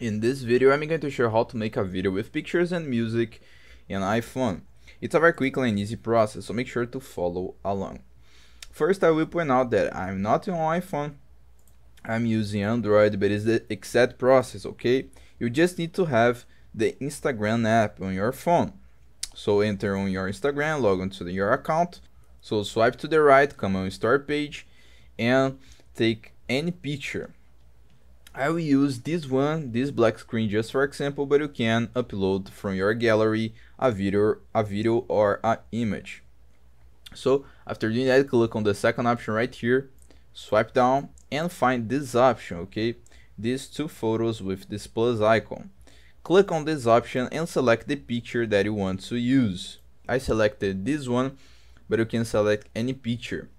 In this video, I'm going to show how to make a video with pictures and music in iPhone. It's a very quick and easy process, so make sure to follow along. First, I will point out that I'm not on iPhone, I'm using Android, but it's the exact process, okay? You just need to have the Instagram app on your phone. So enter on your Instagram, log into your account. So swipe to the right, come on start page, and take any picture. I will use this one, this black screen just for example, but you can upload from your gallery a video or an image. So after doing that, click on the second option right here, swipe down and find this option, okay? These two photos with this plus icon. Click on this option and select the picture that you want to use. I selected this one, but you can select any picture.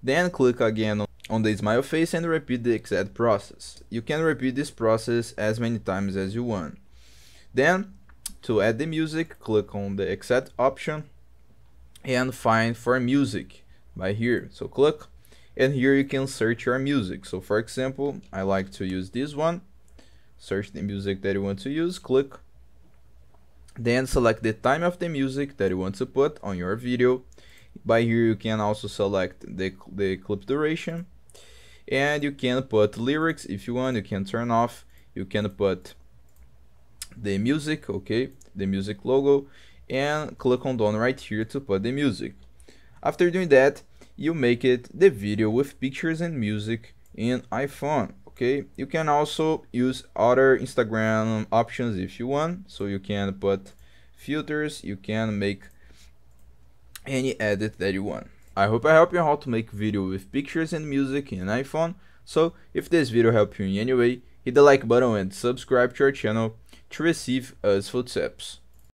Then click again on the smile face and repeat the exact process. You can repeat this process as many times as you want. Then, to add the music, click on the exact option and find for music by here. So click, and here you can search your music. So for example, I like to use this one. Search the music that you want to use, click. Then select the time of the music that you want to put on your video. By here you can also select the clip duration, and you can put lyrics if you want. You can turn off, you can put the music, okay, the music logo, and click on done right here to put the music. After doing that, you make it the video with pictures and music in iPhone, okay? You can also use other Instagram options if you want, so you can put filters, you can make any edit that you want. I hope I helped you how to make video with pictures and music in iPhone. So if this video helped you in any way, hit the like button and subscribe to our channel to receive useful tips.